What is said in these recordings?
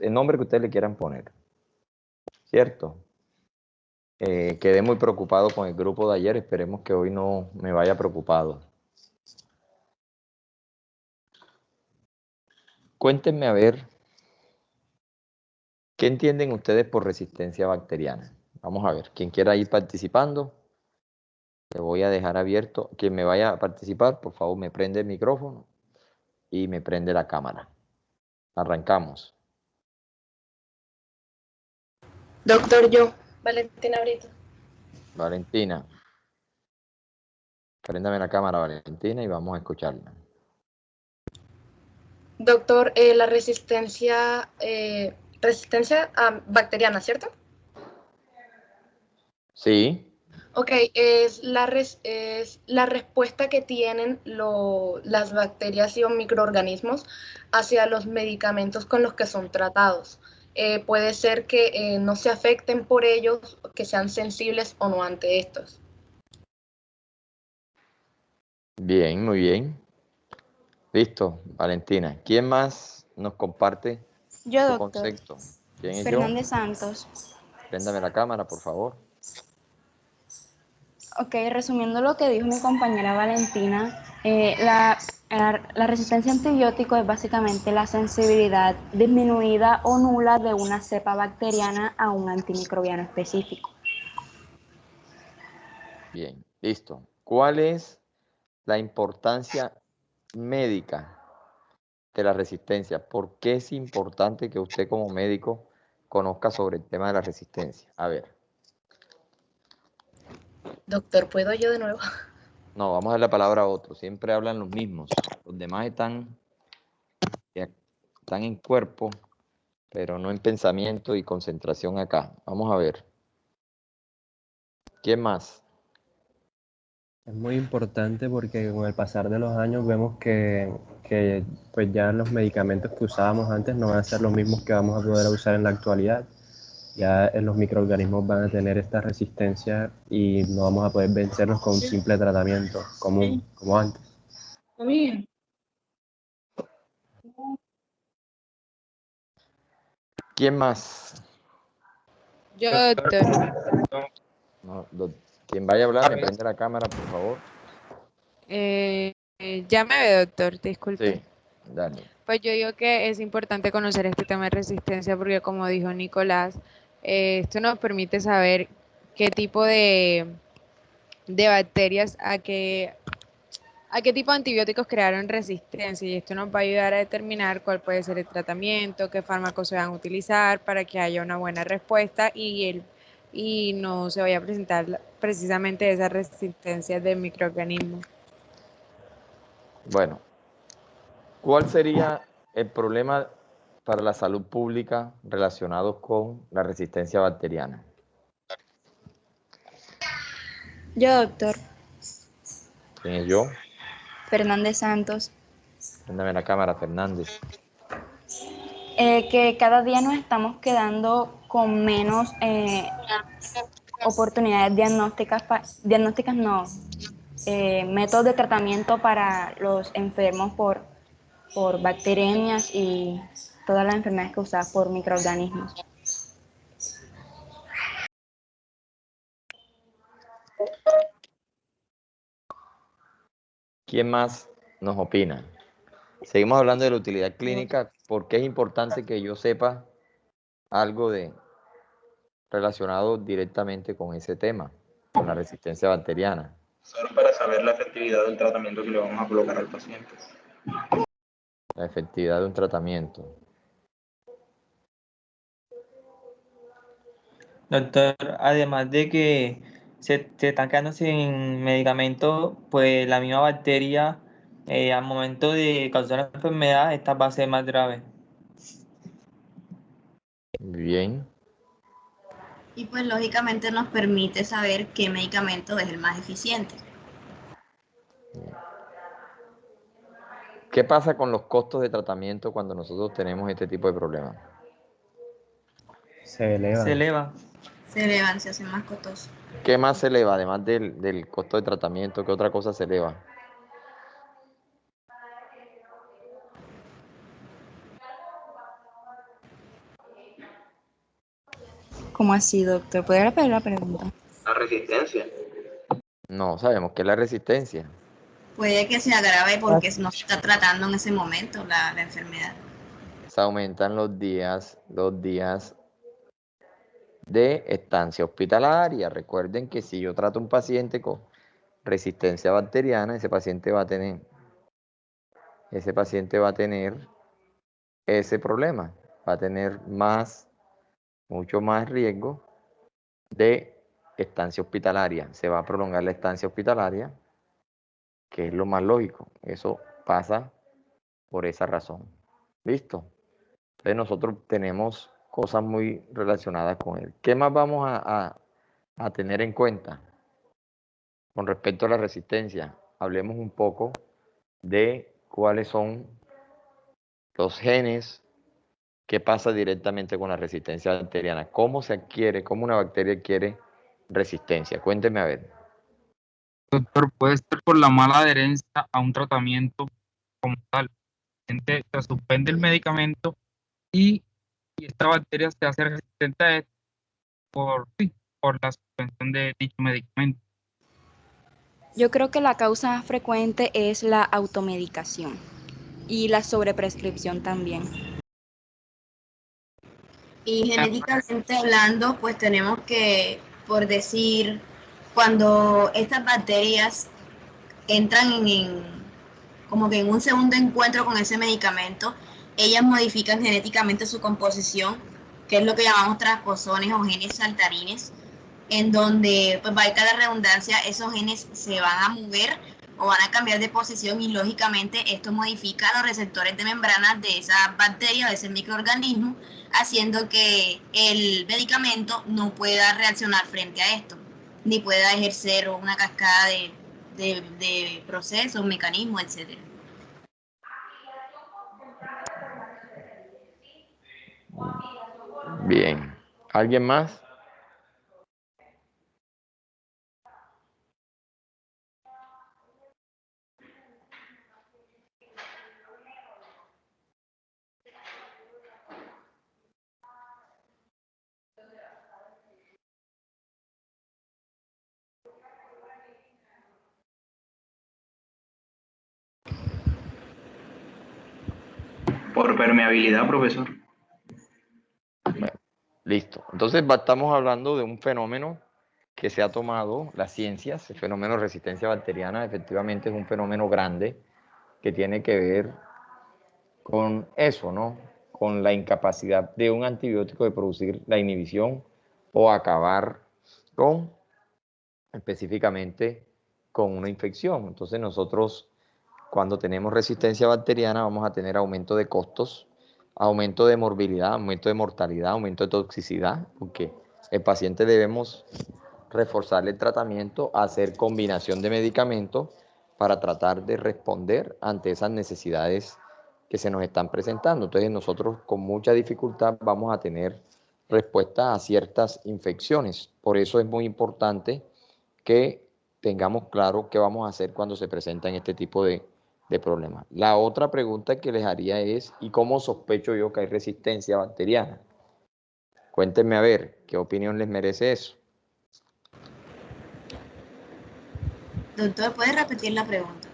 el nombre que ustedes le quieran poner, ¿cierto? Quedé muy preocupado con el grupo de ayer, esperemos que hoy no me vaya preocupado. Cuéntenme a ver, ¿qué entienden ustedes por resistencia bacteriana? Vamos a ver, quien quiera ir participando, le voy a dejar abierto. Quien me vaya a participar, por favor, me prende el micrófono y me prende la cámara. Arrancamos. Doctor, yo, Valentina Brito. Valentina. Préndame la cámara, Valentina, y vamos a escucharla. Doctor, la resistencia bacteriana, ¿cierto? Sí. Ok, es la respuesta que tienen las bacterias y o microorganismos hacia los medicamentos con los que son tratados. Puede ser que no se afecten por ellos, que sean sensibles o no ante estos. Bien, muy bien. Listo, Valentina. ¿Quién más nos comparte Yo, su doctor. concepto? ¿Quién es yo? Fernández Santos. Préndame la cámara, por favor. Ok, resumiendo lo que dijo mi compañera Valentina, la resistencia a antibióticos es básicamente la sensibilidad disminuida o nula de una cepa bacteriana a un antimicrobiano específico. Bien, listo. ¿Cuál es la importancia médica de la resistencia? ¿Por qué es importante que usted como médico conozca sobre el tema de la resistencia? A ver. Doctor, ¿puedo yo de nuevo? No, vamos a dar la palabra a otro. Siempre hablan los mismos. Los demás están en cuerpo, pero no en pensamiento y concentración acá. Vamos a ver. ¿Quién más? Es muy importante porque con el pasar de los años vemos que pues ya los medicamentos que usábamos antes no van a ser los mismos que vamos a poder usar en la actualidad. Ya los microorganismos van a tener esta resistencia y no vamos a poder vencerlos con un simple tratamiento común, como antes. ¿Quién más? Yo, doctor. No, quien vaya a hablar, me prende la cámara, por favor. Ya me ve, doctor, disculpe. Sí, dale. Pues yo digo que es importante conocer este tema de resistencia porque como dijo Nicolás, esto nos permite saber qué tipo de bacterias, a qué tipo de antibióticos crearon resistencia y esto nos va a ayudar a determinar cuál puede ser el tratamiento, qué fármacos se van a utilizar para que haya una buena respuesta y no se vaya a presentar precisamente esa resistencia de microorganismos. Bueno, ¿cuál sería el problema para la salud pública relacionado con la resistencia bacteriana? Yo, doctor. ¿Quién es yo? Fernández Santos. Préndame la cámara, Fernández. Que cada día nos estamos quedando con menos oportunidades diagnósticas no, métodos de tratamiento para los enfermos por bacterias y todas las enfermedades causadas por microorganismos. ¿Quién más nos opina? Seguimos hablando de la utilidad clínica. ¿Por qué es importante que yo sepa algo relacionado directamente con ese tema, con la resistencia bacteriana? Solo para saber la efectividad del tratamiento que le vamos a colocar al paciente. La efectividad de un tratamiento. Doctor, además de que se están quedando sin medicamento, pues la misma bacteria, al momento de causar la enfermedad, esta va a ser más grave. Bien. Y pues lógicamente nos permite saber qué medicamento es el más eficiente. ¿Qué pasa con los costos de tratamiento cuando nosotros tenemos este tipo de problemas? Se elevan. Se eleva. Se elevan, se hacen más costosos. ¿Qué más se eleva, además del costo de tratamiento? ¿Qué otra cosa se eleva? ¿Cómo así, doctor? ¿Puede repetir la pregunta? La resistencia. No, sabemos que es la resistencia. Puede que se agrave porque no se está tratando en ese momento la enfermedad. Se aumentan los días de estancia hospitalaria. Recuerden que si yo trato a un paciente con resistencia bacteriana, ese paciente va a tener ese problema, va a tener mucho más riesgo de estancia hospitalaria. Se va a prolongar la estancia hospitalaria, que es lo más lógico. Eso pasa por esa razón. ¿Listo? Entonces nosotros tenemos cosas muy relacionadas con él. ¿Qué más vamos a tener en cuenta con respecto a la resistencia? Hablemos un poco de cuáles son los genes que pasa directamente con la resistencia bacteriana. ¿Cómo se adquiere, cómo una bacteria adquiere resistencia? Cuénteme a ver. Doctor, puede ser por la mala adherencia a un tratamiento como tal. Se suspende el medicamento y esta bacteria se hace resistente a esto por la suspensión de dicho medicamento. Yo creo que la causa más frecuente es la automedicación y la sobreprescripción también. Y genéticamente hablando, pues tenemos que, por decir, cuando estas bacterias entran como que en un segundo encuentro con ese medicamento, ellas modifican genéticamente su composición, que es lo que llamamos transposones o genes saltarines, en donde, pues valga la redundancia, esos genes se van a mover o van a cambiar de posición y lógicamente esto modifica los receptores de membrana de esa bacteria o de ese microorganismo, haciendo que el medicamento no pueda reaccionar frente a esto, ni pueda ejercer una cascada de procesos, mecanismos, etc. Bien. ¿Alguien más? Por permeabilidad, profesor. Bueno, listo. Entonces estamos hablando de un fenómeno que se ha tomado las ciencias, el fenómeno de resistencia bacteriana, efectivamente es un fenómeno grande que tiene que ver con eso, ¿no? Con la incapacidad de un antibiótico de producir la inhibición o acabar con, específicamente, con una infección. Entonces nosotros, cuando tenemos resistencia bacteriana, vamos a tener aumento de costos, aumento de morbilidad, aumento de mortalidad, aumento de toxicidad, porque el paciente debemos reforzar el tratamiento, hacer combinación de medicamentos para tratar de responder ante esas necesidades que se nos están presentando. Entonces nosotros con mucha dificultad vamos a tener respuesta a ciertas infecciones. Por eso es muy importante que tengamos claro qué vamos a hacer cuando se presentan este tipo de problemas. La otra pregunta que les haría es, ¿y cómo sospecho yo que hay resistencia bacteriana? Cuéntenme a ver, ¿qué opinión les merece eso? Doctor, ¿puede repetir la pregunta?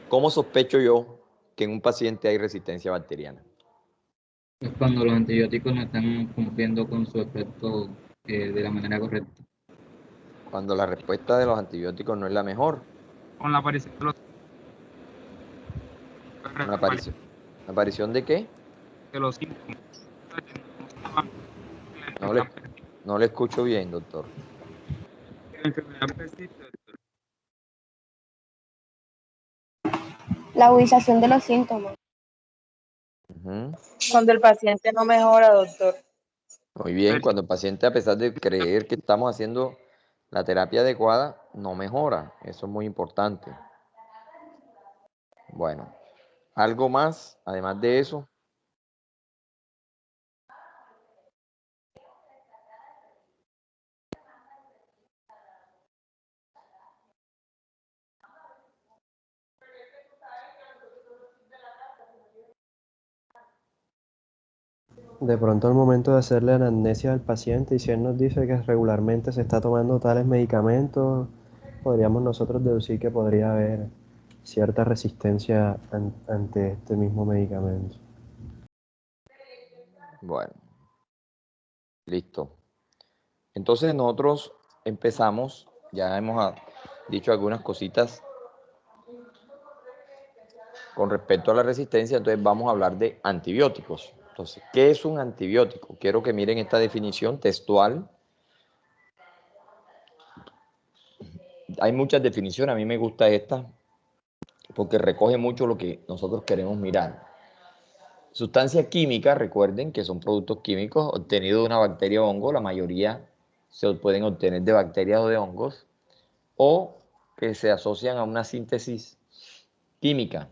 ¿Cómo sospecho yo que en un paciente hay resistencia bacteriana? Es cuando los antibióticos no están cumpliendo con su efecto de la manera correcta. Cuando la respuesta de los antibióticos no es la mejor. Con la aparición de los ¿Una aparición de qué? de los síntomas. No le, no le escucho bien, doctor. La enfermedad persiste. La agudización de los síntomas. Cuando el paciente no mejora, doctor. Muy bien, cuando el paciente, a pesar de creer que estamos haciendo la terapia adecuada, no mejora. Eso es muy importante. Bueno, ¿algo más además de eso? De pronto al momento de hacerle anamnesia al paciente y si él nos dice que regularmente se está tomando tales medicamentos, podríamos nosotros deducir que podría haber cierta resistencia ante este mismo medicamento. Bueno, listo. Entonces nosotros empezamos, ya hemos dicho algunas cositas con respecto a la resistencia, entonces vamos a hablar de antibióticos. Entonces, ¿qué es un antibiótico? Quiero que miren esta definición textual. Hay muchas definiciones, a mí me gusta esta porque recoge mucho lo que nosotros queremos mirar. Sustancias químicas, recuerden que son productos químicos obtenidos de una bacteria o hongo, la mayoría se pueden obtener de bacterias o de hongos, o que se asocian a una síntesis química,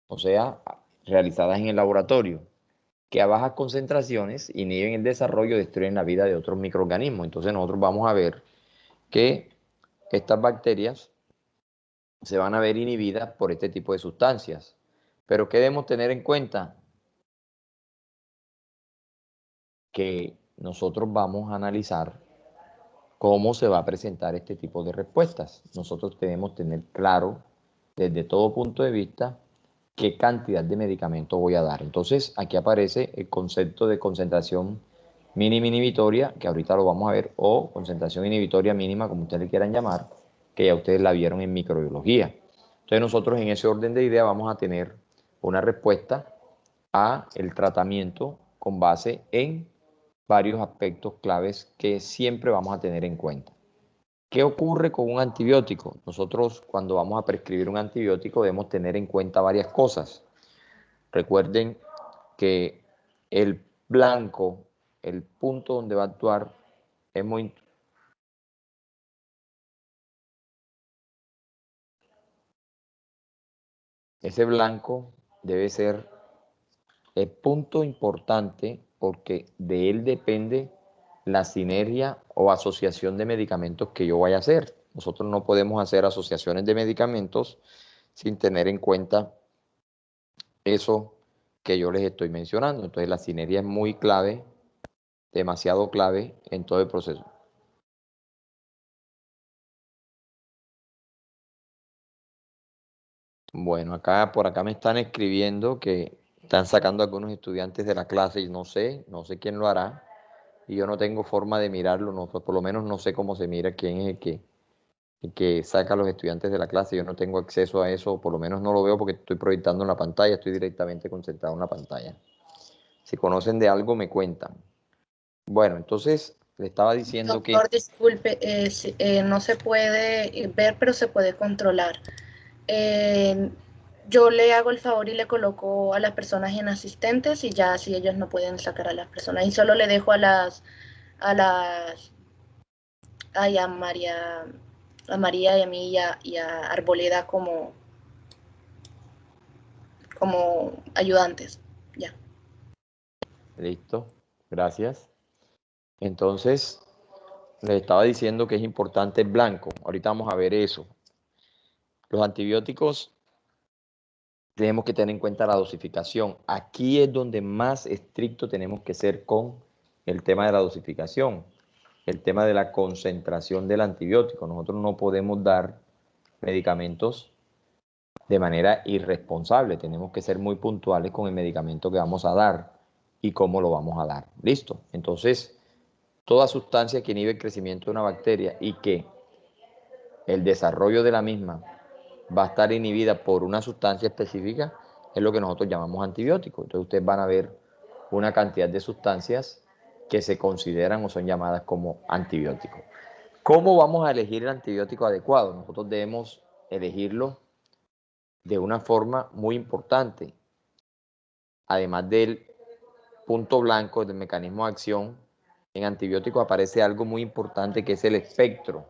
o sea, realizadas en el laboratorio, que a bajas concentraciones inhiben el desarrollo y destruyen la vida de otros microorganismos. Entonces nosotros vamos a ver que estas bacterias se van a ver inhibidas por este tipo de sustancias. Pero ¿qué debemos tener en cuenta? Que nosotros vamos a analizar cómo se va a presentar este tipo de respuestas. Nosotros debemos tener claro, desde todo punto de vista, qué cantidad de medicamento voy a dar. Entonces, aquí aparece el concepto de concentración mínima inhibitoria, que ahorita lo vamos a ver, o concentración inhibitoria mínima, como ustedes le quieran llamar, que ya ustedes la vieron en microbiología. Entonces, nosotros en ese orden de ideas vamos a tener una respuesta a el tratamiento con base en varios aspectos claves que siempre vamos a tener en cuenta. ¿Qué ocurre con un antibiótico? Nosotros cuando vamos a prescribir un antibiótico debemos tener en cuenta varias cosas. Recuerden que el blanco, el punto donde va a actuar, es muy... Ese blanco debe ser el punto importante porque de él depende la sinergia o asociación de medicamentos que yo vaya a hacer. Nosotros no podemos hacer asociaciones de medicamentos sin tener en cuenta eso que yo les estoy mencionando. Entonces la sinergia es muy clave, demasiado clave en todo el proceso. Bueno, por acá me están escribiendo que están sacando algunos estudiantes de la clase y no sé quién lo hará y yo no tengo forma de mirarlo, no, pues por lo menos no sé cómo se mira quién es el que saca a los estudiantes de la clase, yo no tengo acceso a eso, por lo menos no lo veo porque estoy proyectando en la pantalla, estoy directamente concentrado en la pantalla. Si conocen de algo me cuentan. Bueno, entonces le estaba diciendo que... Doctor, disculpe, no se puede ver, pero se puede controlar. Yo le hago el favor y le coloco a las personas en asistentes y ya así ellos no pueden sacar a las personas. Y solo le dejo ay, a María y a mí y a Arboleda como ayudantes. Ya. Listo, gracias. Entonces, les estaba diciendo que es importante el blanco. Ahorita vamos a ver eso. Los antibióticos tenemos que tener en cuenta la dosificación. Aquí es donde más estricto tenemos que ser con el tema de la dosificación, el tema de la concentración del antibiótico. Nosotros no podemos dar medicamentos de manera irresponsable. Tenemos que ser muy puntuales con el medicamento que vamos a dar y cómo lo vamos a dar. ¿Listo? Entonces, toda sustancia que inhibe el crecimiento de una bacteria y que el desarrollo de la misma va a estar inhibida por una sustancia específica, es lo que nosotros llamamos antibiótico. Entonces ustedes van a ver una cantidad de sustancias que se consideran o son llamadas como antibióticos. ¿Cómo vamos a elegir el antibiótico adecuado? Nosotros debemos elegirlo de una forma muy importante. Además del punto blanco, del mecanismo de acción, en antibióticos aparece algo muy importante que es el espectro.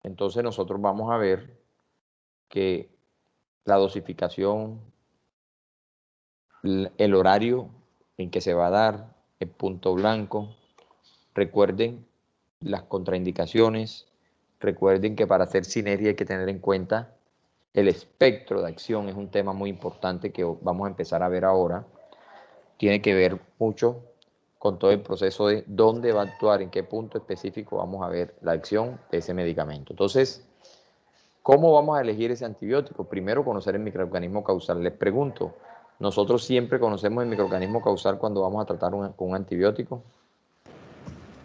Entonces nosotros vamos a ver que la dosificación, el horario en que se va a dar, el punto blanco. Recuerden las contraindicaciones. Recuerden que para hacer sinergia hay que tener en cuenta el espectro de acción, es un tema muy importante que vamos a empezar a ver ahora. Tiene que ver mucho con todo el proceso de dónde va a actuar, en qué punto específico vamos a ver la acción de ese medicamento. Entonces, ¿cómo vamos a elegir ese antibiótico? Primero, conocer el microorganismo causal. Les pregunto, ¿nosotros siempre conocemos el microorganismo causal cuando vamos a tratar con un antibiótico?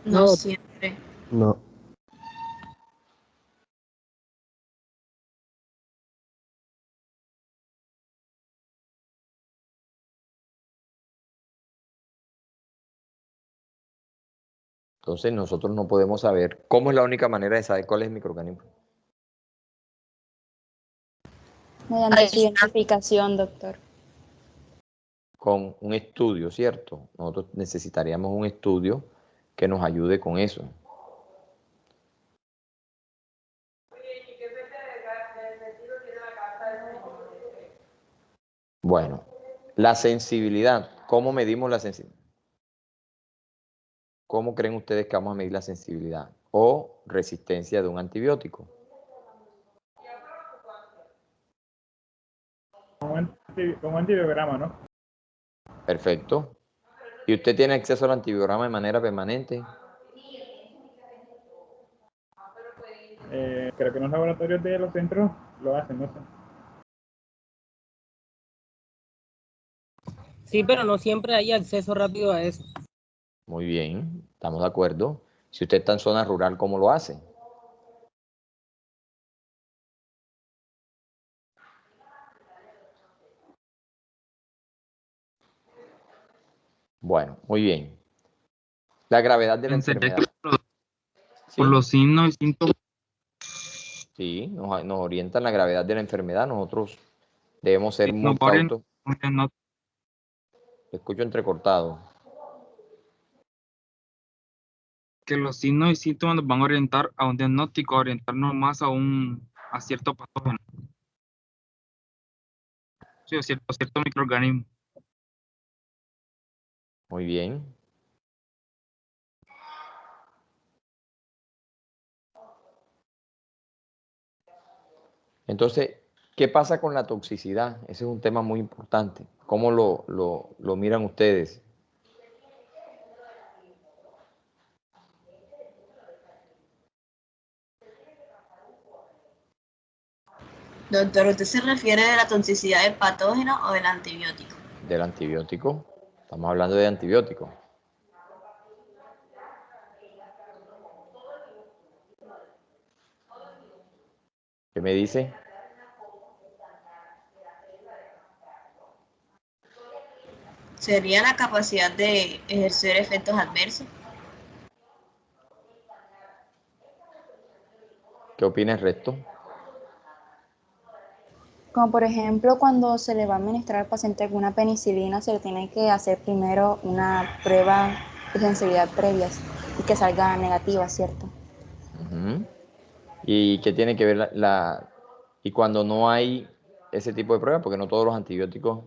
No siempre. No. Entonces, nosotros no podemos saber cómo es la única manera de saber cuál es el microorganismo. Mediante su identificación, doctor. Con un estudio, ¿cierto? Nosotros necesitaríamos un estudio que nos ayude con eso. Bueno, la sensibilidad. ¿Cómo medimos la sensibilidad? ¿Cómo creen ustedes que vamos a medir la sensibilidad o resistencia de un antibiótico? Con un antibiograma, ¿no? Perfecto. ¿Y usted tiene acceso al antibiograma de manera permanente? Creo que en los laboratorios de los centros lo hacen, no sé. Sí, pero no siempre hay acceso rápido a eso. Muy bien, estamos de acuerdo. Si usted está en zona rural, ¿cómo lo hace? Bueno, muy bien. La gravedad de la enfermedad. Por los signos y síntomas. Sí, nos orientan la gravedad de la enfermedad. Nosotros debemos ser muy cautos. Escucho entrecortado. Que los signos y síntomas nos van a orientar a un diagnóstico, a orientarnos más a cierto patógeno. Sí, a cierto microorganismo. Muy bien. Entonces, ¿qué pasa con la toxicidad? Ese es un tema muy importante. ¿Cómo lo miran ustedes? Doctor, ¿usted se refiere de la toxicidad del patógeno o del antibiótico? Del antibiótico. Estamos hablando de antibiótico. ¿Qué me dice? ¿Sería la capacidad de ejercer efectos adversos? ¿Qué opina el resto? Como por ejemplo, cuando se le va a administrar al paciente alguna penicilina, se le tiene que hacer primero una prueba de sensibilidad previa y que salga negativa, ¿cierto? ¿Y qué tiene que ver y cuando no hay ese tipo de pruebas? Porque no todos los antibióticos.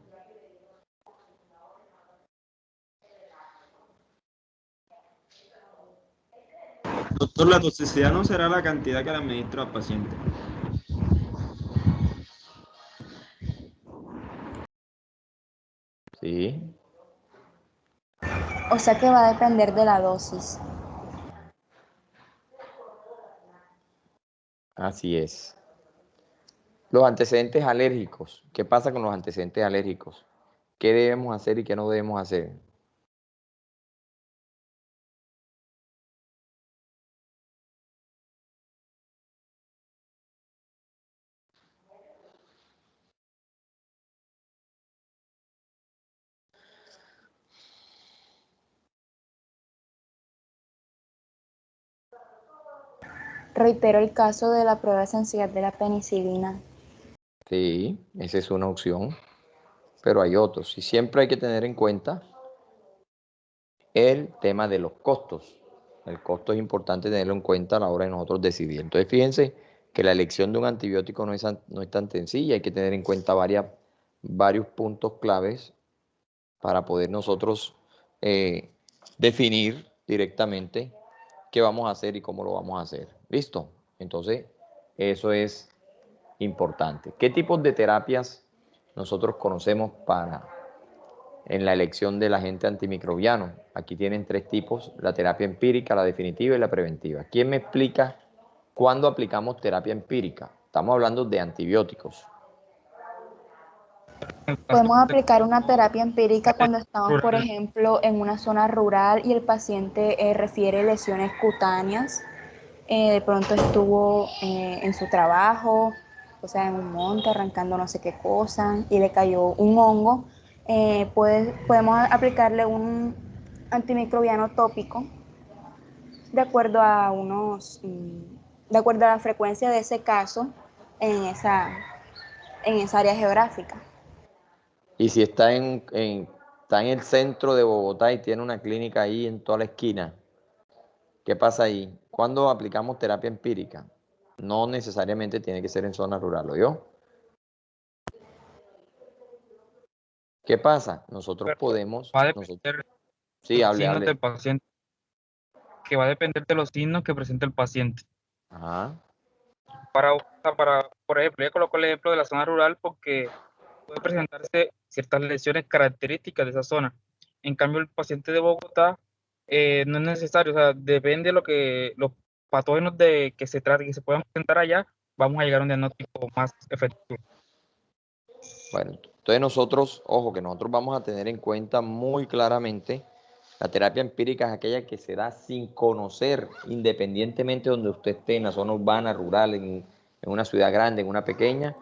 Doctor, la toxicidad no será la cantidad que le administra al paciente. Sí. O sea que va a depender de la dosis. Así es. Los antecedentes alérgicos. ¿Qué pasa con los antecedentes alérgicos? ¿Qué debemos hacer y qué no debemos hacer? Reitero el caso de la prueba de sensibilidad de la penicilina. Sí, esa es una opción, pero hay otros. Y siempre hay que tener en cuenta el tema de los costos. El costo es importante tenerlo en cuenta a la hora de nosotros decidir. Entonces, fíjense que la elección de un antibiótico no es tan sencilla. Hay que tener en cuenta varios puntos claves para poder nosotros definir directamente qué vamos a hacer y cómo lo vamos a hacer. ¿Listo? Entonces, eso es importante. ¿Qué tipos de terapias nosotros conocemos en la elección del agente antimicrobiano? Aquí tienen 3 tipos: la terapia empírica, la definitiva y la preventiva. ¿Quién me explica cuándo aplicamos terapia empírica? Estamos hablando de antibióticos. Podemos aplicar una terapia empírica cuando estamos, por ejemplo, en una zona rural y el paciente refiere lesiones cutáneas. De pronto estuvo en su trabajo, o sea, en un monte arrancando no sé qué cosa y le cayó un hongo. Podemos aplicarle un antimicrobiano tópico de acuerdo a de acuerdo a la frecuencia de ese caso en esa área geográfica. Y si está está en el centro de Bogotá y tiene una clínica ahí en toda la esquina, ¿qué pasa ahí? ¿Cuándo aplicamos terapia empírica? No necesariamente tiene que ser en zona rural, ¿oyó? ¿Qué pasa? Nosotros podemos... Va a depender Sí, de los hable, signos hable. del paciente, que va a depender de los signos que presenta el paciente. Ajá. Por ejemplo, ya colocó el ejemplo de la zona rural porque puede presentarse ciertas lesiones características de esa zona. En cambio, el paciente de Bogotá no es necesario, o sea, depende de los patógenos que se trate, que se puedan presentar allá, vamos a llegar a un diagnóstico más efectivo. Bueno, entonces nosotros, ojo, que nosotros vamos a tener en cuenta muy claramente, la terapia empírica es aquella que se da sin conocer, independientemente de donde usted esté, en la zona urbana, rural, en una ciudad grande, en una pequeña,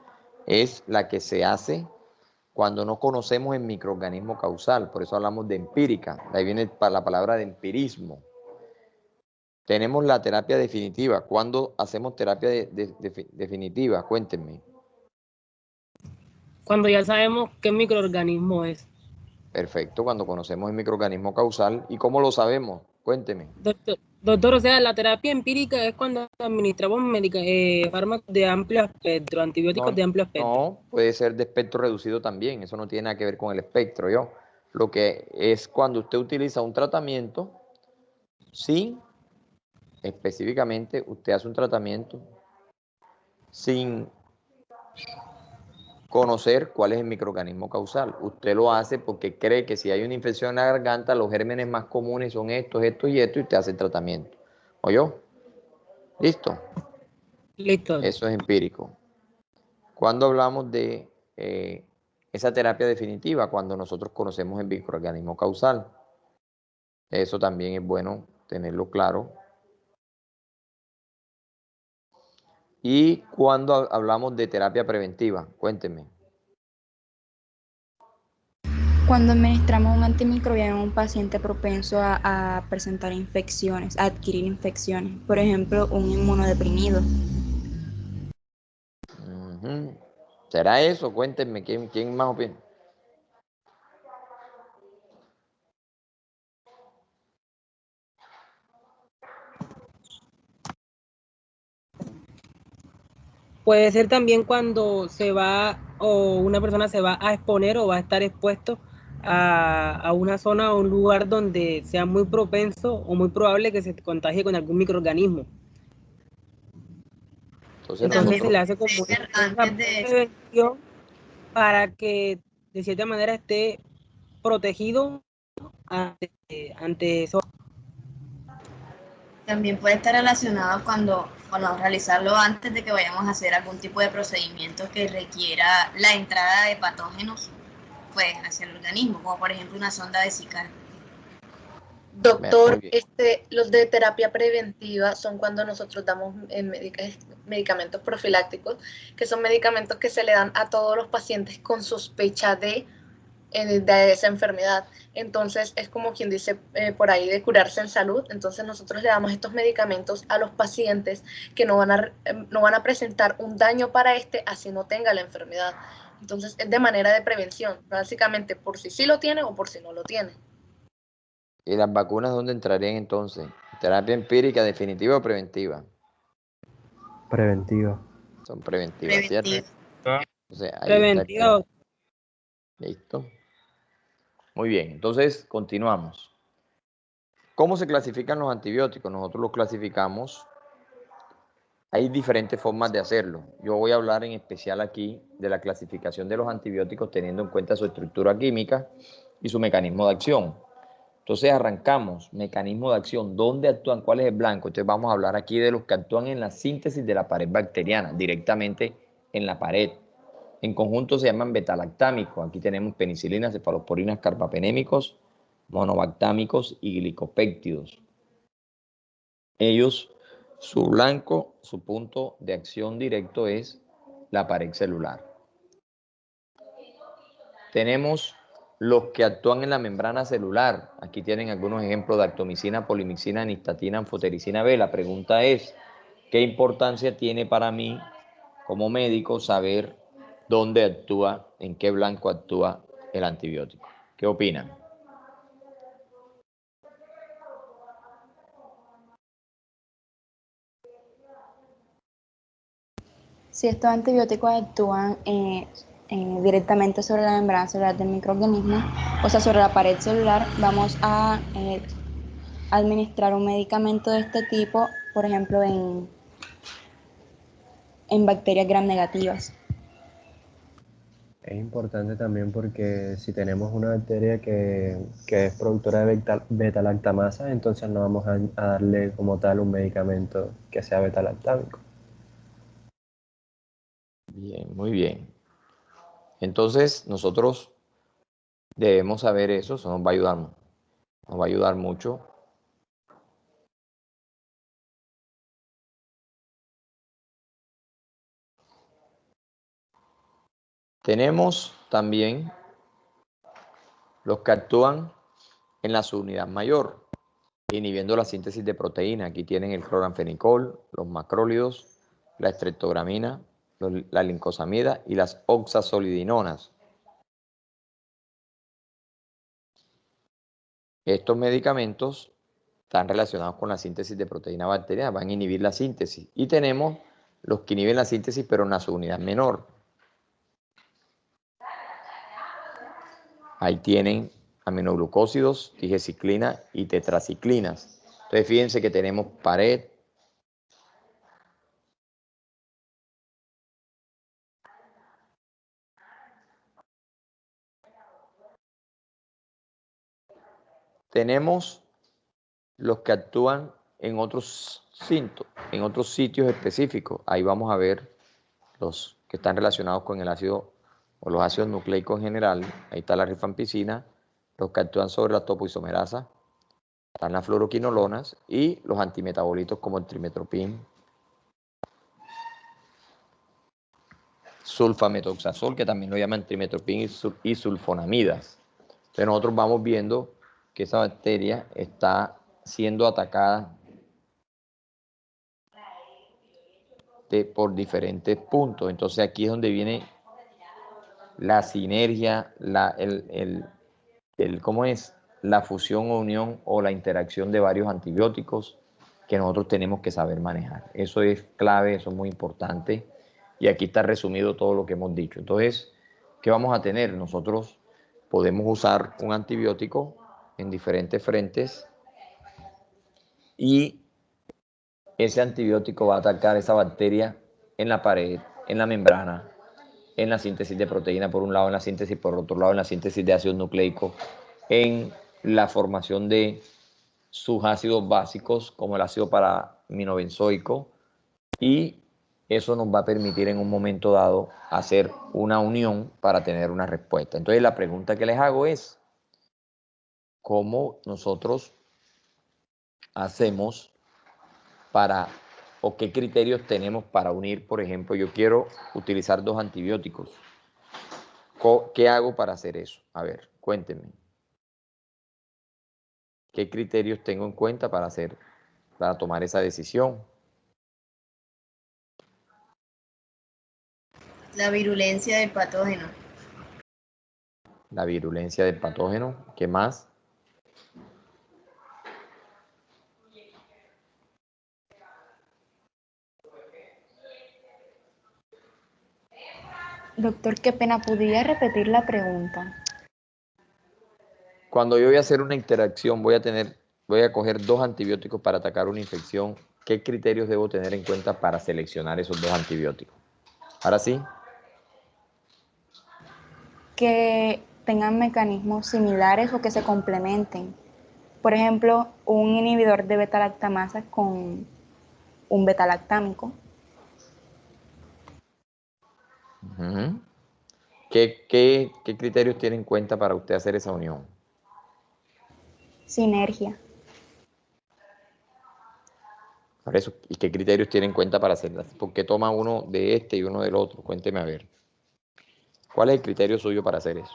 es la que se hace cuando no conocemos el microorganismo causal. Por eso hablamos de empírica, de ahí viene la palabra de empirismo. Tenemos la terapia definitiva. ¿Cuándo hacemos terapia definitiva? Cuéntenme. Cuando ya sabemos qué microorganismo es. Perfecto, cuando conocemos el microorganismo causal. ¿Y cómo lo sabemos? Cuénteme. Doctor, o sea, la terapia empírica es cuando administramos fármacos de amplio espectro, antibióticos de amplio espectro. No, puede ser de espectro reducido también. Eso no tiene nada que ver con el espectro, ¿yo? Lo que es cuando usted utiliza un tratamiento sin, específicamente, usted hace un tratamiento sin conocer cuál es el microorganismo causal. Usted lo hace porque cree que si hay una infección en la garganta, los gérmenes más comunes son estos, estos y estos, y usted hace el tratamiento. ¿Oyó? ¿Listo? Listo. Eso es empírico. Cuando hablamos de esa terapia definitiva, cuando nosotros conocemos el microorganismo causal. Eso también es bueno tenerlo claro. Y cuando hablamos de terapia preventiva, cuéntenme. Cuando administramos un antimicrobiano a un paciente propenso a presentar infecciones, a adquirir infecciones, por ejemplo, un inmunodeprimido. ¿Será eso? Cuéntenme, ¿quién más opina? Puede ser también cuando se va o una persona se va a exponer o va a estar expuesto a una zona o un lugar donde sea muy propenso o muy probable que se contagie con algún microorganismo. Entonces se le hace como una prevención para que de cierta manera esté protegido ante eso. También puede estar relacionado cuando realizarlo antes de que vayamos a hacer algún tipo de procedimiento que requiera la entrada de patógenos pues hacia el organismo, como por ejemplo una sonda vesical. Doctor, los de terapia preventiva son cuando nosotros damos medicamentos profilácticos, que son medicamentos que se le dan a todos los pacientes con sospecha de esa enfermedad. Entonces es como quien dice por ahí de curarse en salud. Entonces nosotros le damos estos medicamentos a los pacientes que no van a presentar un daño para así no tenga la enfermedad. Entonces es de manera de prevención, básicamente por si sí lo tiene o por si no lo tiene. ¿Y las vacunas dónde entrarían entonces? ¿Terapia empírica definitiva o preventiva? Preventiva. Son preventivas, ¿cierto? O sea, ahí preventiva. Listo. Muy bien, entonces continuamos. ¿Cómo se clasifican los antibióticos? Nosotros los clasificamos. Hay diferentes formas de hacerlo. Yo voy a hablar en especial aquí de la clasificación de los antibióticos teniendo en cuenta su estructura química y su mecanismo de acción. Entonces arrancamos, mecanismo de acción, ¿dónde actúan? ¿Cuál es el blanco? Entonces vamos a hablar aquí de los que actúan en la síntesis de la pared bacteriana, directamente en la pared. En conjunto se llaman betalactámicos. Aquí tenemos penicilinas, cefalosporinas, carbapenémicos, monobactámicos y glicopéptidos. Ellos, su blanco, su punto de acción directo es la pared celular. Tenemos los que actúan en la membrana celular. Aquí tienen algunos ejemplos de actomicina, polimixina, nistatina, anfotericina B. La pregunta es, ¿qué importancia tiene para mí como médico saber dónde actúa, en qué blanco actúa el antibiótico? ¿Qué opinan? Si estos antibióticos actúan directamente sobre la membrana celular del microorganismo, o sea, sobre la pared celular, vamos a administrar un medicamento de este tipo, por ejemplo, en bacterias gram negativas. Es importante también porque si tenemos una bacteria que es productora de beta-lactamasa, entonces no vamos a darle como tal un medicamento que sea beta-lactámico. Bien, muy bien. Entonces nosotros debemos saber eso nos va a ayudar mucho. Tenemos también los que actúan en la subunidad mayor, inhibiendo la síntesis de proteína. Aquí tienen el cloranfenicol, los macrólidos, la estreptogramina, la lincosamida y las oxazolidinonas. Estos medicamentos están relacionados con la síntesis de proteína bacteriana, van a inhibir la síntesis. Y tenemos los que inhiben la síntesis, pero en la subunidad menor. Ahí tienen aminoglucósidos, digeciclina y tetraciclinas. Entonces fíjense que tenemos pared, tenemos los que actúan en otros sitios específicos. Ahí vamos a ver los que están relacionados con el ácido o los ácidos nucleicos en general. Ahí está la rifampicina, los que actúan sobre la topoisomerasa, están las fluoroquinolonas y los antimetabolitos como el trimetoprim, sulfametoxazol, que también lo llaman trimetoprim y sulfonamidas. Entonces nosotros vamos viendo que esa bacteria está siendo atacada por diferentes puntos. Entonces aquí es donde viene la sinergia, ¿cómo es? La fusión o unión o la interacción de varios antibióticos que nosotros tenemos que saber manejar. Eso es clave, eso es muy importante. Y aquí está resumido todo lo que hemos dicho. Entonces, ¿qué vamos a tener? Nosotros podemos usar un antibiótico en diferentes frentes y ese antibiótico va a atacar esa bacteria en la pared, en la membrana, en la síntesis de proteína por un lado, en la síntesis por otro lado, en la síntesis de ácidos nucleicos, en la formación de sus ácidos básicos como el ácido paraminobenzoico, y eso nos va a permitir en un momento dado hacer una unión para tener una respuesta. Entonces la pregunta que les hago es, ¿cómo nosotros hacemos o qué criterios tenemos para unir? Por ejemplo, yo quiero utilizar 2 antibióticos. ¿Qué hago para hacer eso? A ver, cuéntenme. ¿Qué criterios tengo en cuenta para tomar esa decisión? La virulencia del patógeno. La virulencia del patógeno. ¿Qué más? Doctor, qué pena, ¿podría repetir la pregunta? Cuando yo voy a hacer una interacción, voy a tener voy a coger 2 antibióticos para atacar una infección. ¿Qué criterios debo tener en cuenta para seleccionar esos 2 antibióticos? Ahora sí. Que tengan mecanismos similares o que se complementen. Por ejemplo, un inhibidor de beta-lactamasa con un beta-lactámico. ¿Qué criterios tiene en cuenta para usted hacer esa unión? Sinergia. Por eso, ¿y qué criterios tiene en cuenta para hacerlas? ¿Por qué toma uno de este y uno del otro? Cuénteme a ver. ¿Cuál es el criterio suyo para hacer eso?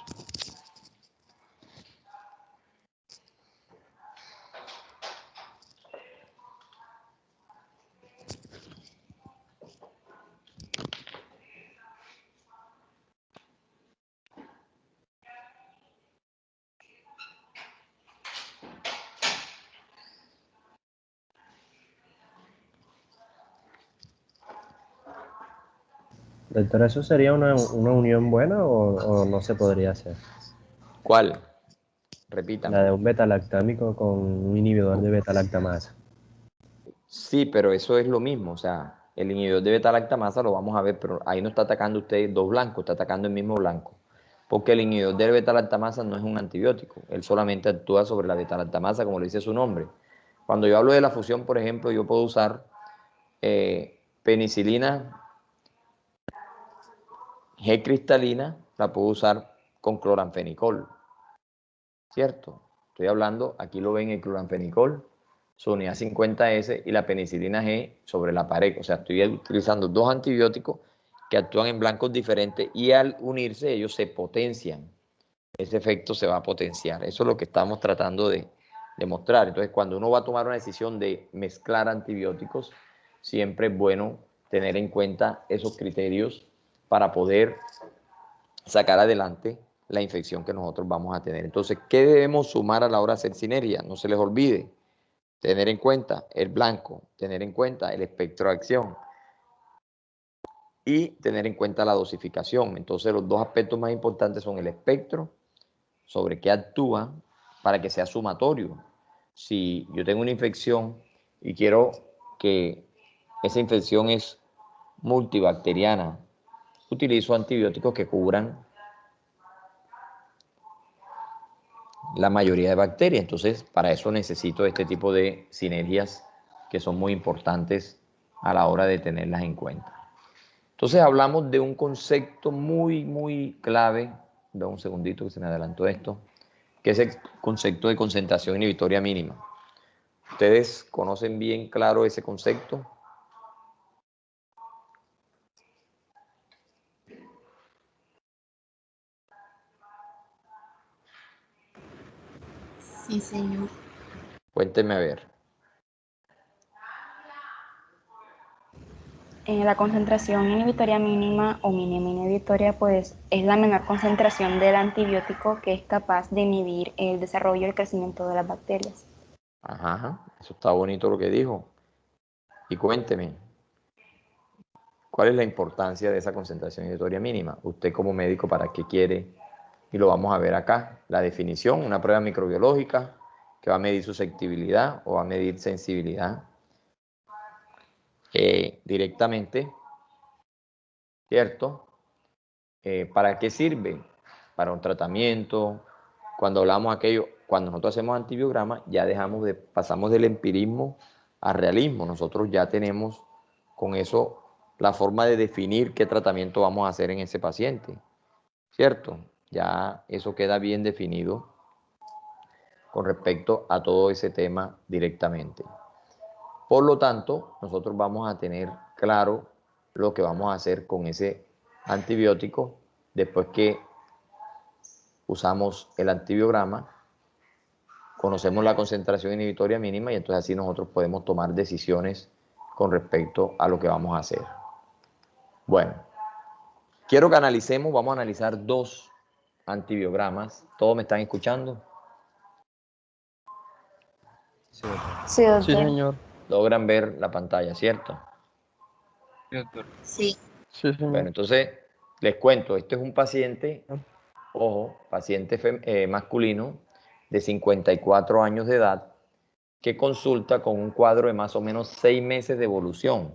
Doctor, ¿eso sería una unión buena o no se podría hacer? ¿Cuál? Repítame. La de un beta-lactámico con un inhibidor de beta-lactamasa. Sí, pero eso es lo mismo. O sea, el inhibidor de beta-lactamasa lo vamos a ver, pero ahí no está atacando usted 2 blancos, está atacando el mismo blanco. Porque el inhibidor de beta-lactamasa no es un antibiótico. Él solamente actúa sobre la beta-lactamasa, como le dice su nombre. Cuando yo hablo de la fusión, por ejemplo, yo puedo usar penicilina G cristalina, la puedo usar con cloranfenicol, ¿cierto? Estoy hablando, aquí lo ven, el cloranfenicol, su unidad 50S y la penicilina G sobre la pared. O sea, estoy utilizando 2 antibióticos que actúan en blancos diferentes y al unirse ellos se potencian. Ese efecto se va a potenciar. Eso es lo que estamos tratando de demostrar. Entonces, cuando uno va a tomar una decisión de mezclar antibióticos, siempre es bueno tener en cuenta esos criterios para poder sacar adelante la infección que nosotros vamos a tener. Entonces, ¿qué debemos sumar a la hora de hacer sinergia? No se les olvide tener en cuenta el blanco, tener en cuenta el espectro de acción y tener en cuenta la dosificación. Entonces, los 2 aspectos más importantes son el espectro, sobre qué actúa, para que sea sumatorio. Si yo tengo una infección y quiero que esa infección es multibacteriana, utilizo antibióticos que cubran la mayoría de bacterias. Entonces, para eso necesito este tipo de sinergias que son muy importantes a la hora de tenerlas en cuenta. Entonces, hablamos de un concepto muy clave. Da un segundito que se me adelantó esto, que es el concepto de concentración inhibitoria mínima. ¿Ustedes conocen bien claro ese concepto? Sí, señor. Cuéntenme a ver. La concentración inhibitoria mínima o mínima inhibitoria pues es la menor concentración del antibiótico que es capaz de inhibir el desarrollo y el crecimiento de las bacterias. Ajá, eso está bonito lo que dijo. Y cuénteme, ¿cuál es la importancia de esa concentración inhibitoria mínima? Usted como médico, ¿para qué quiere? Y lo vamos a ver acá. La definición, una prueba microbiológica que va a medir susceptibilidad o va a medir sensibilidad directamente, ¿cierto? ¿Para qué sirve? Para un tratamiento. Cuando hablamos aquello, cuando nosotros hacemos antibiograma, ya pasamos del empirismo al realismo. Nosotros ya tenemos con eso la forma de definir qué tratamiento vamos a hacer en ese paciente, ¿cierto? Ya eso queda bien definido con respecto a todo ese tema directamente. Por lo tanto, nosotros vamos a tener claro lo que vamos a hacer con ese antibiótico después que usamos el antibiograma, conocemos la concentración inhibitoria mínima y entonces así nosotros podemos tomar decisiones con respecto a lo que vamos a hacer. Bueno, quiero que analicemos, vamos a analizar 2 antibiogramas. ¿Todos me están escuchando? Sí, doctor. Sí, doctor. Sí, señor. Logran ver la pantalla, ¿cierto? Sí, doctor. Sí. Sí, señor. Bueno, entonces les cuento, este es un paciente, ojo, paciente masculino de 54 años de edad, que consulta con un cuadro de más o menos 6 meses de evolución,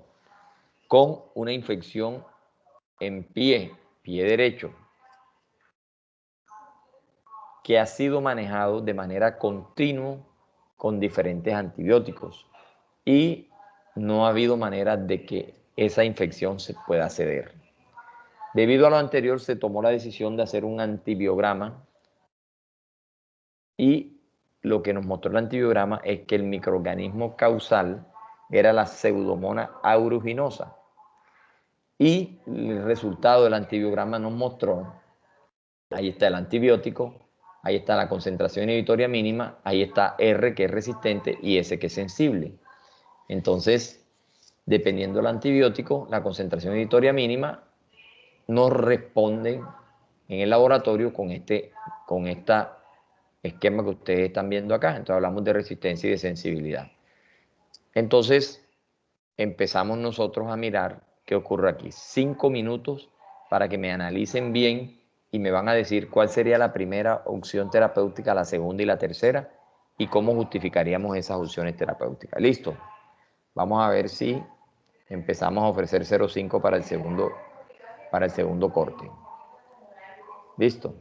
con una infección en pie derecho, que ha sido manejado de manera continua con diferentes antibióticos y no ha habido manera de que esa infección se pueda ceder. Debido a lo anterior, se tomó la decisión de hacer un antibiograma y lo que nos mostró el antibiograma es que el microorganismo causal era la Pseudomonas aeruginosa. Y el resultado del antibiograma nos mostró, ahí está el antibiótico, ahí está la concentración inhibitoria mínima, ahí está R que es resistente y S que es sensible. Entonces, dependiendo del antibiótico, la concentración inhibitoria mínima nos responden en el laboratorio con esta esquema que ustedes están viendo acá. Entonces hablamos de resistencia y de sensibilidad. Entonces empezamos nosotros a mirar qué ocurre aquí. 5 minutos para que me analicen bien y me van a decir cuál sería la primera opción terapéutica, la segunda y la tercera, y cómo justificaríamos esas opciones terapéuticas. ¿Listo? Vamos a ver si empezamos a ofrecer 0,5 para el segundo corte. ¿Listo?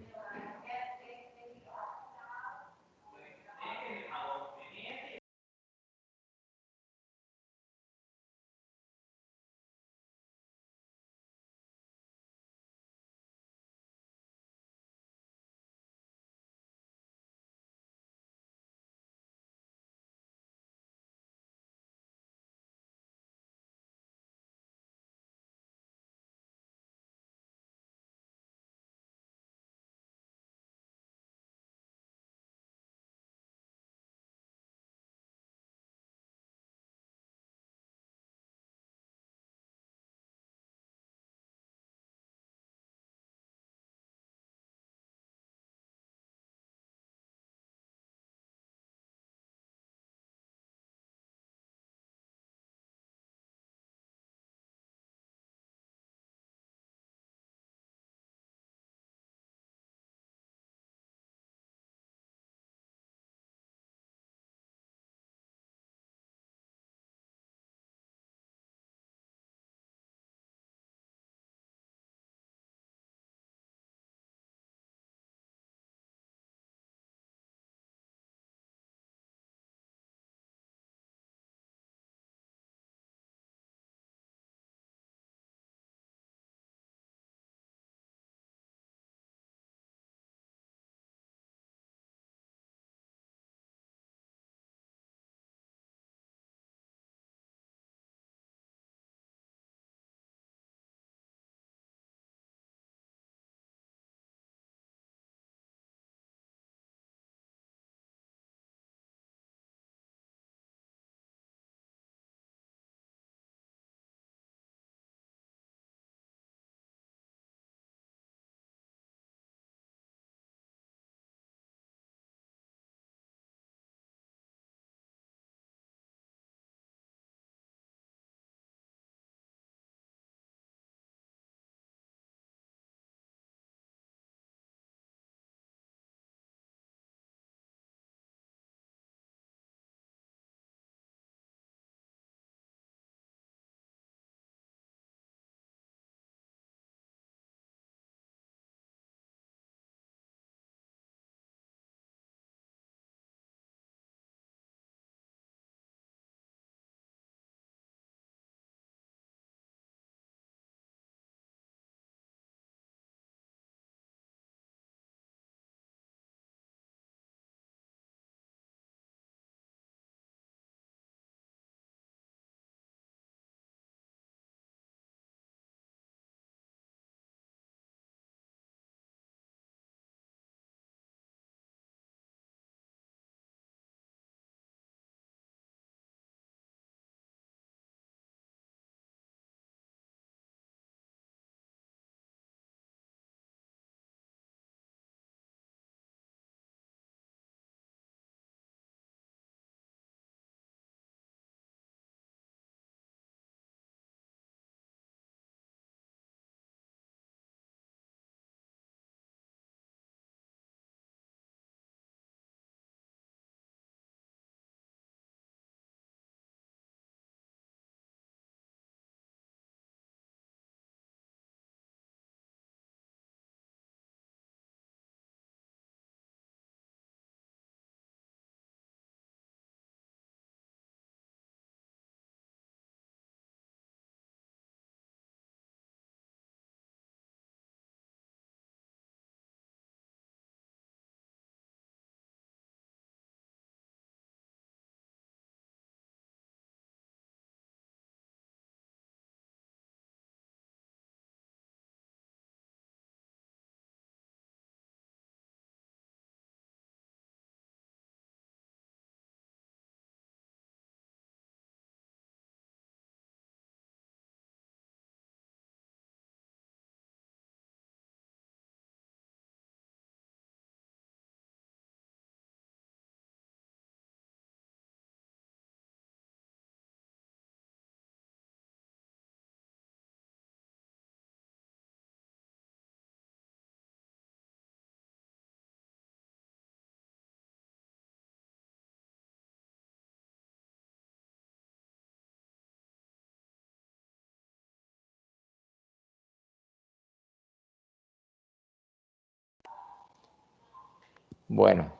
Bueno,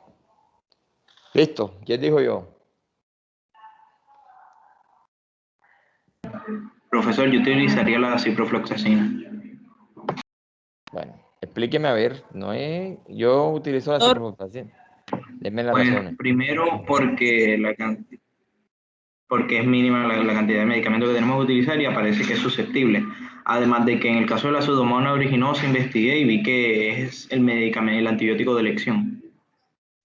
listo. ¿Quién dijo yo? Profesor, yo utilizaría la ciprofloxacina. Bueno, explíqueme a ver. No es. Yo utilizo la ciprofloxacina. Denme las Pues razones. primero porque es mínima la cantidad de medicamento que tenemos que utilizar y aparece que es susceptible. Además de que en el caso de la Pseudomonas aeruginosa investigué y vi que es el medicamento, el antibiótico de elección.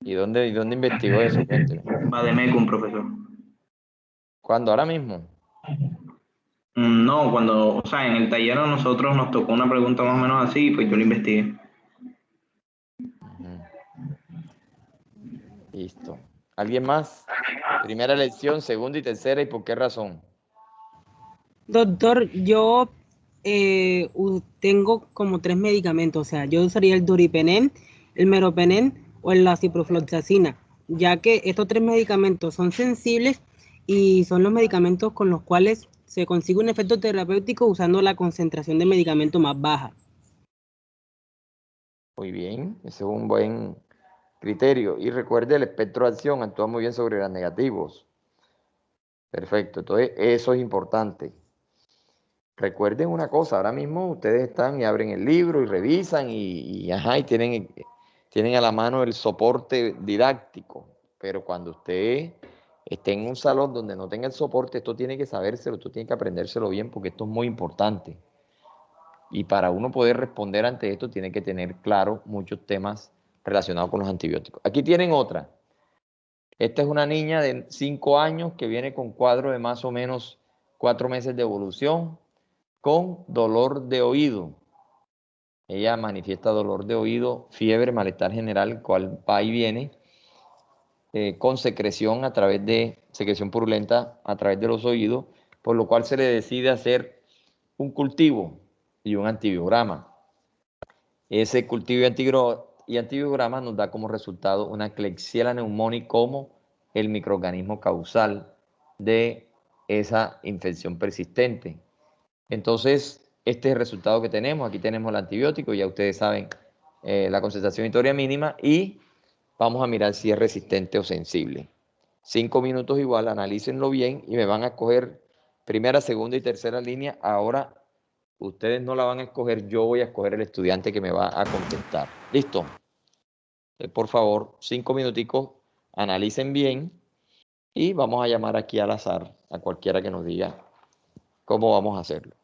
¿Y dónde investigó eso? Cuénteme. Vademecum, profesor. ¿Cuándo? ¿Ahora mismo? No, cuando, o sea, en el taller a nosotros nos tocó una pregunta más o menos así, pues yo lo investigué. Listo. ¿Alguien más? Primera elección, segunda y tercera, ¿y por qué razón? Doctor, yo tengo como 3 medicamentos, o sea, yo usaría el doripenem, el meropenem o la ciprofloxacina, ya que estos 3 medicamentos son sensibles y son los medicamentos con los cuales se consigue un efecto terapéutico usando la concentración de medicamento más baja. Muy bien, ese es un buen criterio. Y recuerde, el espectro de acción actúa muy bien sobre los negativos. Perfecto, entonces eso es importante. Recuerden una cosa, ahora mismo ustedes están y abren el libro y revisan y tienen a la mano el soporte didáctico, pero cuando usted esté en un salón donde no tenga el soporte, esto tiene que sabérselo, esto tiene que aprendérselo bien porque esto es muy importante. Y para uno poder responder ante esto, tiene que tener claro muchos temas relacionados con los antibióticos. Aquí tienen otra. Esta es una niña de 5 años que viene con cuadro de más o menos 4 meses de evolución, con dolor de oído. Ella manifiesta dolor de oído, fiebre, malestar general, el cual va y viene, con secreción purulenta a través de los oídos, por lo cual se le decide hacer un cultivo y un antibiograma. Ese cultivo y antibiograma nos da como resultado una Klebsiella pneumoniae como el microorganismo causal de esa infección persistente. Entonces, este es el resultado que tenemos. Aquí tenemos el antibiótico, ya ustedes saben la concentración intoria mínima y vamos a mirar si es resistente o sensible. 5 minutos igual, analícenlo bien y me van a escoger primera, segunda y tercera línea. Ahora ustedes no la van a escoger, yo voy a escoger el estudiante que me va a contestar. ¿Listo? Por favor, 5 minuticos, analicen bien y vamos a llamar aquí al azar a cualquiera que nos diga cómo vamos a hacerlo.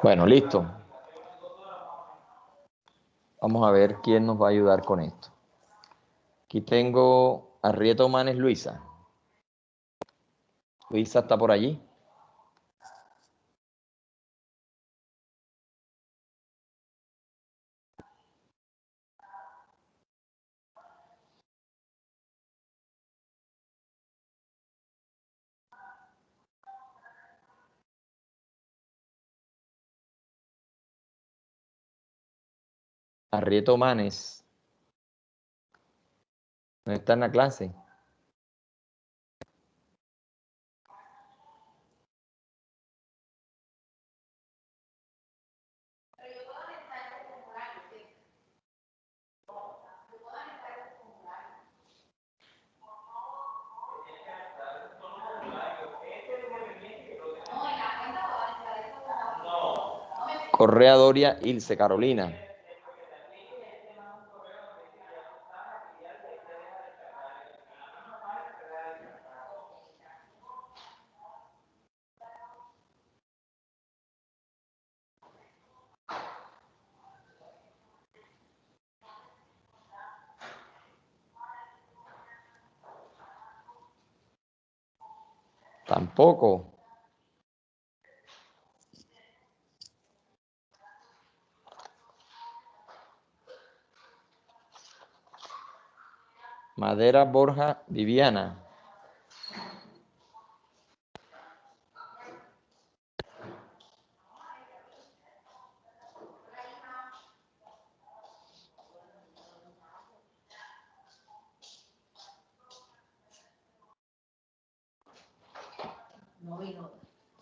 Bueno, listo. Vamos a ver quién nos va a ayudar con esto. Aquí tengo a Arrieta Omanes Luisa. Luisa está por allí. Arrieta Omanes. ¿No está en la clase? Correa Doria Ilse Carolina. Tampoco. Madera Borja Viviana.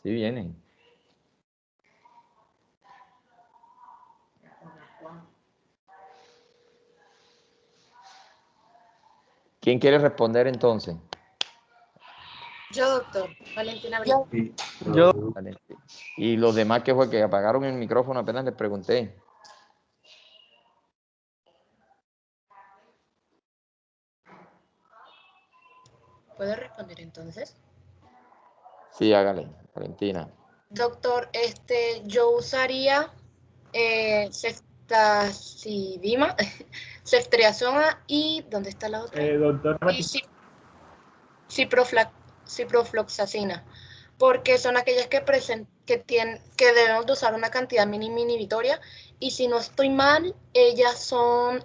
Sí vienen. ¿Quién quiere responder entonces? Yo, doctor. Valentina Abril. Yo. Valentina. Y los demás que fue que apagaron el micrófono apenas les pregunté. ¿Puedo responder entonces? Sí, hágale, Valentina. Doctor, yo usaría ceftacidima, ceftriaxona y ¿dónde está la otra? Doctor Y ciprofloxacina, porque son aquellas que debemos de usar una cantidad mínima inhibitoria, y si no estoy mal, ellas son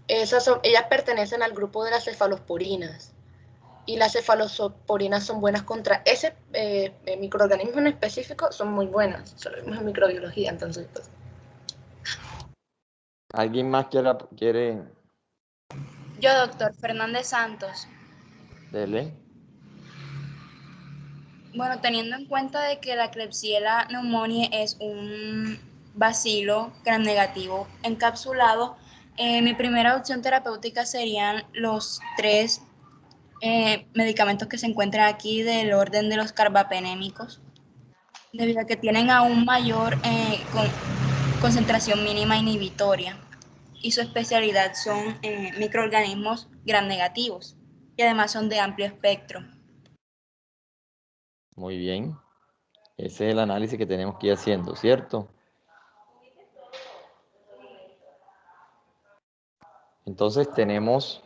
ellas pertenecen al grupo de las cefalosporinas. Y las cefalosporinas son buenas contra ese microorganismo en específico, son muy buenas. Eso lo vimos en microbiología, entonces pues. ¿Alguien más quiere? Yo, doctor Fernández Santos. Dele. Bueno, teniendo en cuenta de que la Klebsiella pneumoniae es un bacilo gram negativo encapsulado, mi primera opción terapéutica serían los 3 medicamentos que se encuentran aquí del orden de los carbapenémicos, debido a que tienen aún mayor concentración mínima inhibitoria y su especialidad son microorganismos gram negativos y además son de amplio espectro. Muy bien. Ese es el análisis que tenemos que ir haciendo, ¿cierto? Entonces tenemos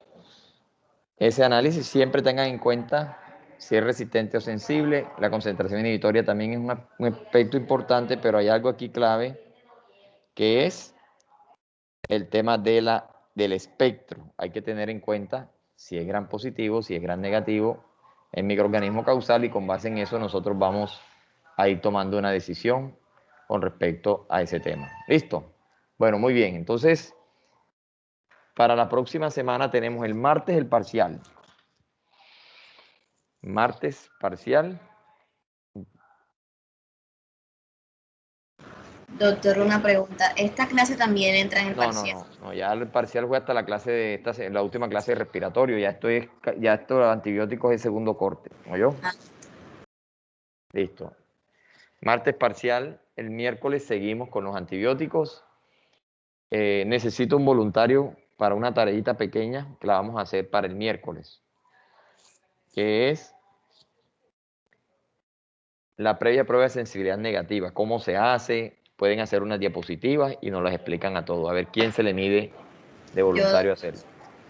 ese análisis. Siempre tengan en cuenta si es resistente o sensible. La concentración inhibitoria también es un aspecto importante, pero hay algo aquí clave, que es el tema del espectro. Hay que tener en cuenta si es gram positivo, si es gram negativo, el microorganismo causal, y con base en eso nosotros vamos a ir tomando una decisión con respecto a ese tema. ¿Listo? Bueno, muy bien. Entonces, para la próxima semana tenemos el martes el parcial. Martes parcial. Doctor, una pregunta. ¿Esta clase también entra en el parcial? No, ya el parcial fue hasta la clase de la última clase de respiratorio. Ya esto de antibióticos es el segundo corte. ¿Oyó? Listo. Martes parcial, el miércoles seguimos con los antibióticos. Necesito un voluntario para una tareita pequeña que la vamos a hacer para el miércoles, que es la previa prueba de sensibilidad negativa. ¿Cómo se hace? Pueden hacer unas diapositivas y nos las explican a todos. A ver, ¿quién se le mide de voluntario a hacerlo?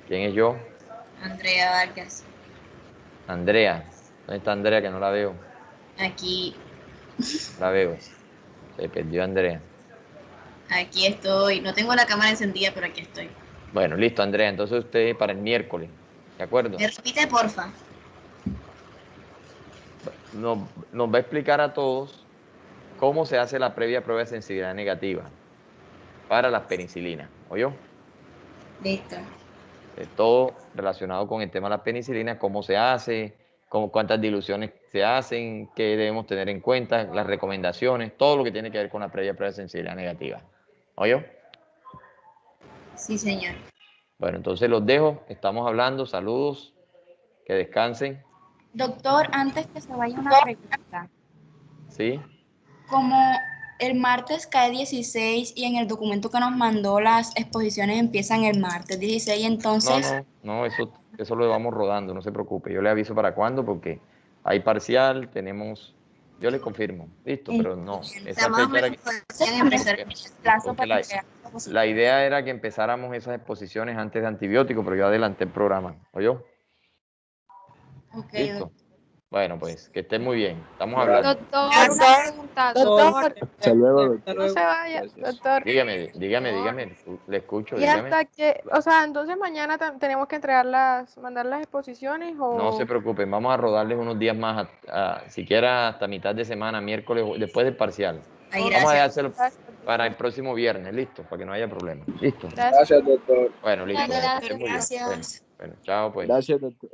¿Quién es yo? Andrea Vargas. Andrea. ¿Dónde está Andrea que no la veo? Aquí, La veo. Se perdió Andrea. aquí estoy. No tengo la cámara encendida, pero aquí estoy. Bueno, listo, Andrea. Entonces usted para el miércoles. ¿De acuerdo? ¿Me repite, porfa? Nos va a explicar a todos cómo se hace la previa prueba de sensibilidad negativa para las penicilinas. ¿Oyó? Listo. Todo relacionado con el tema de la penicilina, cómo se hace, cuántas diluciones se hacen, qué debemos tener en cuenta, las recomendaciones, todo lo que tiene que ver con la previa prueba de sensibilidad negativa. ¿Oyó? Sí, señor. Bueno, entonces los dejo, estamos hablando, saludos, que descansen. Doctor, antes que se vaya una pregunta. ¿Sí? Como el martes cae 16 y en el documento que nos mandó las exposiciones empiezan el martes 16, entonces... No, eso lo vamos rodando, no se preocupe. Yo le aviso para cuándo porque hay parcial, tenemos... Yo le confirmo, listo, pero no. Esa fecha era la idea era que empezáramos esas exposiciones antes de antibióticos, pero yo adelanté el programa, ¿oyó? Okay, listo. Bueno, pues, que estén muy bien. Estamos hablando. Doctor, una pregunta, doctor. Hasta luego, doctor. No se vaya, doctor. Dígame, le escucho, ¿Y dígame. hasta qué? O sea, entonces mañana tenemos que mandar las exposiciones o... No se preocupen, vamos a rodarles unos días más, siquiera hasta mitad de semana, miércoles, después del parcial. Ay, vamos a gracias. dejárselo para el próximo viernes, listo, para que no haya problema. Listo. Gracias, doctor. Bueno, listo. Gracias. Bueno, chao, pues. Gracias, doctor.